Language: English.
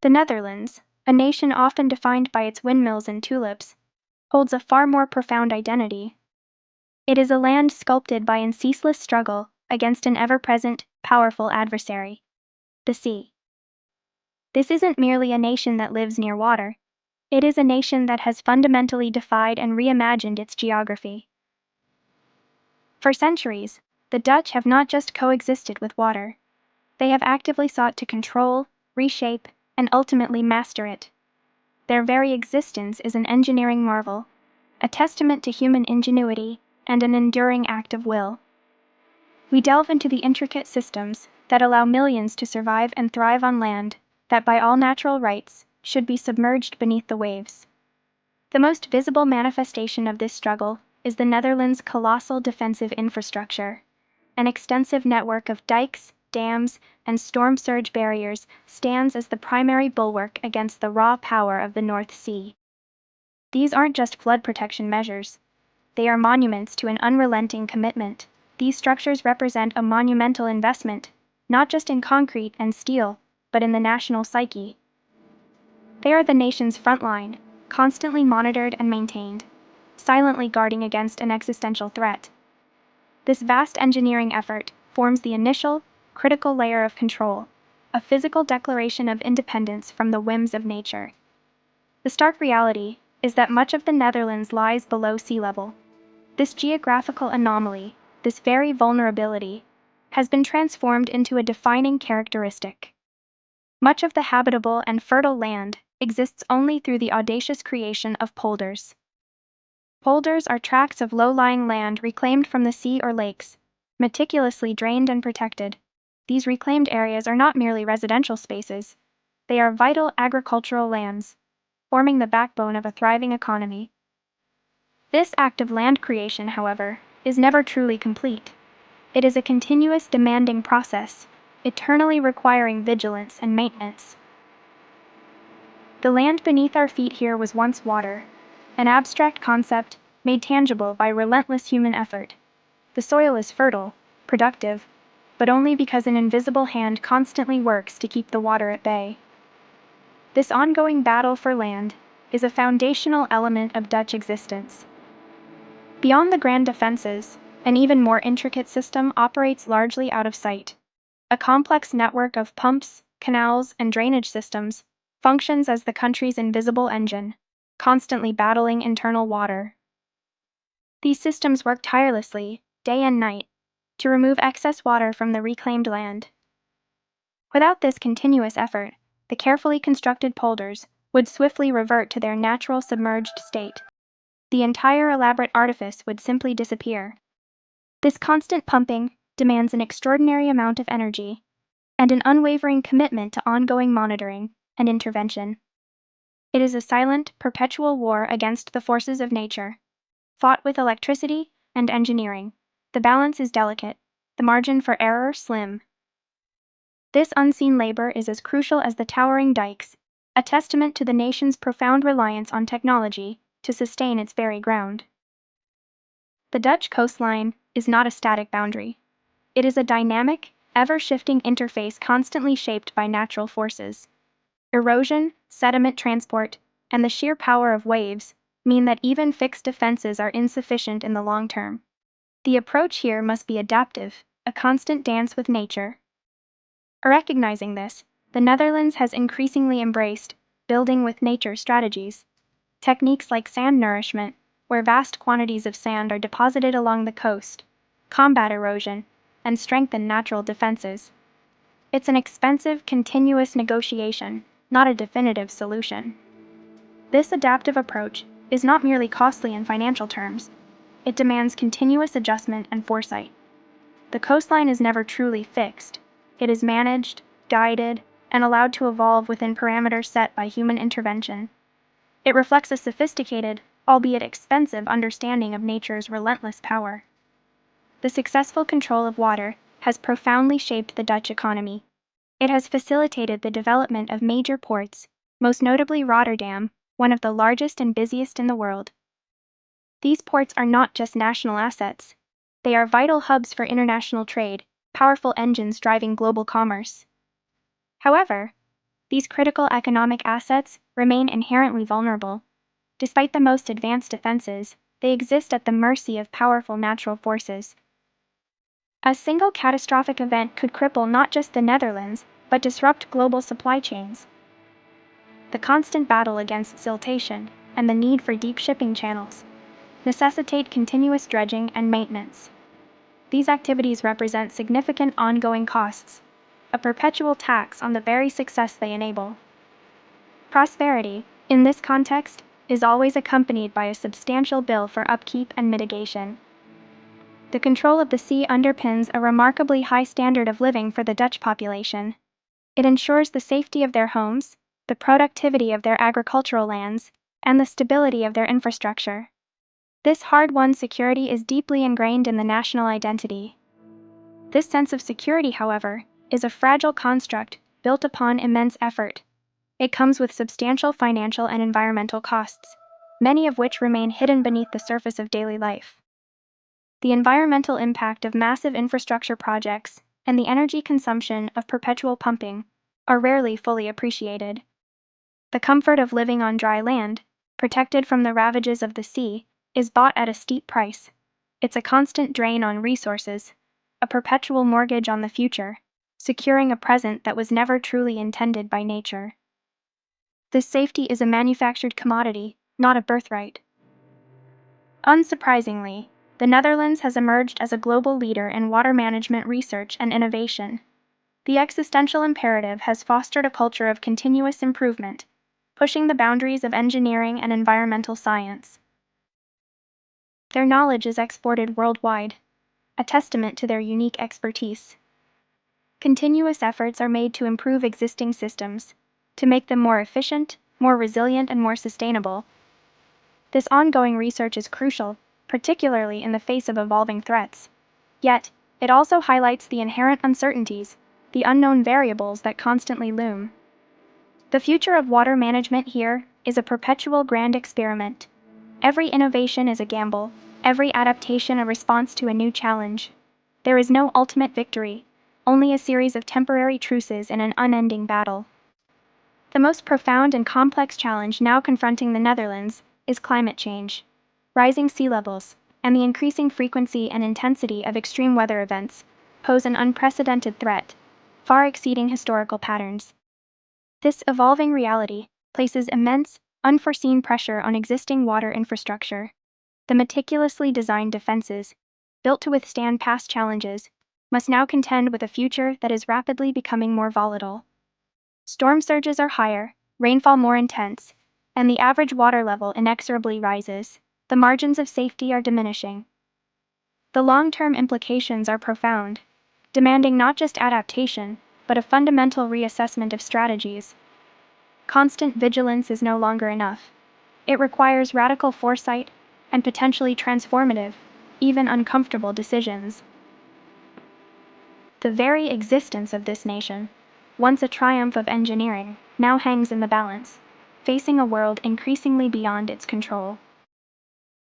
The Netherlands, a nation often defined by its windmills and tulips, holds a far more profound identity. It is a land sculpted by a ceaseless struggle against an ever-present, powerful adversary, the sea. This isn't merely a nation that lives near water. It is a nation that has fundamentally defied and reimagined its geography. For centuries, the Dutch have not just coexisted with water. They have actively sought to control, reshape, and ultimately master it. Their very existence is an engineering marvel, a testament to human ingenuity and an enduring act of will. We delve into the intricate systems that allow millions to survive and thrive on land that by all natural rights should be submerged beneath the waves. The most visible manifestation of this struggle is the Netherlands' colossal defensive infrastructure. An extensive network of dikes, dams, and storm surge barriers stands as the primary bulwark against the raw power of the North Sea. These aren't just flood protection measures. They are monuments to an unrelenting commitment. These structures represent a monumental investment, not just in concrete and steel, but in the national psyche. They are the nation's front line, constantly monitored and maintained, silently guarding against an existential threat. This vast engineering effort forms the initial, critical layer of control, a physical declaration of independence from the whims of nature. The stark reality is that much of the Netherlands lies below sea level. This geographical anomaly, this very vulnerability, has been transformed into a defining characteristic. Much of the habitable and fertile land exists only through the audacious creation of polders. Polders are tracts of low-lying land reclaimed from the sea or lakes, meticulously drained and protected. These reclaimed areas are not merely residential spaces. They are vital agricultural lands, forming the backbone of a thriving economy. This act of land creation, however, is never truly complete. It is a continuous demanding process, eternally requiring vigilance and maintenance. The land beneath our feet here was once water, an abstract concept made tangible by relentless human effort. The soil is fertile, productive, but only because an invisible hand constantly works to keep the water at bay. This ongoing battle for land is a foundational element of Dutch existence. Beyond the grand defenses, an even more intricate system operates largely out of sight. A complex network of pumps, canals, and drainage systems functions as the country's invisible engine, constantly battling internal water. These systems work tirelessly, day and night, to remove excess water from the reclaimed land. Without this continuous effort, the carefully constructed polders would swiftly revert to their natural submerged state. The entire elaborate artifice would simply disappear. This constant pumping demands an extraordinary amount of energy and an unwavering commitment to ongoing monitoring and intervention. It is a silent, perpetual war against the forces of nature, fought with electricity and engineering. The balance is delicate, the margin for error slim. This unseen labor is as crucial as the towering dikes, a testament to the nation's profound reliance on technology to sustain its very ground. The Dutch coastline is not a static boundary. It is a dynamic, ever-shifting interface constantly shaped by natural forces. Erosion, sediment transport, and the sheer power of waves mean that even fixed defenses are insufficient in the long term. The approach here must be adaptive, a constant dance with nature. Recognizing this, the Netherlands has increasingly embraced building with nature strategies. Techniques like sand nourishment, where vast quantities of sand are deposited along the coast, combat erosion, and strengthen natural defenses. It's an expensive, continuous negotiation, not a definitive solution. This adaptive approach is not merely costly in financial terms. It demands continuous adjustment and foresight. The coastline is never truly fixed. It is managed, guided, and allowed to evolve within parameters set by human intervention. It reflects a sophisticated, albeit expensive, understanding of nature's relentless power. The successful control of water has profoundly shaped the Dutch economy. It has facilitated the development of major ports, most notably Rotterdam, one of the largest and busiest in the world. These ports are not just national assets. They are vital hubs for international trade, powerful engines driving global commerce. However, These critical economic assets remain inherently vulnerable. Despite the most advanced defenses, they exist at the mercy of powerful natural forces. A single catastrophic event could cripple not just the Netherlands, but disrupt global supply chains. The constant battle against siltation and the need for deep shipping channels necessitate continuous dredging and maintenance. These activities represent significant ongoing costs, a perpetual tax on the very success they enable. Prosperity, in this context, is always accompanied by a substantial bill for upkeep and mitigation. The control of the sea underpins a remarkably high standard of living for the Dutch population. It ensures the safety of their homes, the productivity of their agricultural lands, and the stability of their infrastructure. This hard-won security is deeply ingrained in the national identity. This sense of security, however, is a fragile construct built upon immense effort. It comes with substantial financial and environmental costs, many of which remain hidden beneath the surface of daily life. The environmental impact of massive infrastructure projects and the energy consumption of perpetual pumping are rarely fully appreciated. The comfort of living on dry land, protected from the ravages of the sea, is bought at a steep price. It's a constant drain on resources, a perpetual mortgage on the future, securing a present that was never truly intended by nature. This safety is a manufactured commodity, not a birthright. Unsurprisingly, the Netherlands has emerged as a global leader in water management research and innovation. The existential imperative has fostered a culture of continuous improvement, pushing the boundaries of engineering and environmental science. Their knowledge is exported worldwide, a testament to their unique expertise. Continuous efforts are made to improve existing systems, to make them more efficient, more resilient, and more sustainable. This ongoing research is crucial, particularly in the face of evolving threats. Yet, it also highlights the inherent uncertainties, the unknown variables that constantly loom. The future of water management here is a perpetual grand experiment. Every innovation is a gamble, every adaptation a response to a new challenge. There is no ultimate victory, only a series of temporary truces in an unending battle. The most profound and complex challenge now confronting the Netherlands is climate change. Rising sea levels and the increasing frequency and intensity of extreme weather events pose an unprecedented threat, far exceeding historical patterns. This evolving reality places immense, unforeseen pressure on existing water infrastructure. The meticulously designed defenses, built to withstand past challenges, must now contend with a future that is rapidly becoming more volatile. Storm surges are higher, rainfall more intense, and the average water level inexorably rises. The margins of safety are diminishing. The long-term implications are profound, demanding not just adaptation, but a fundamental reassessment of strategies. Constant vigilance is no longer enough. It requires radical foresight and potentially transformative, even uncomfortable decisions. The very existence of this nation, once a triumph of engineering, now hangs in the balance, facing a world increasingly beyond its control.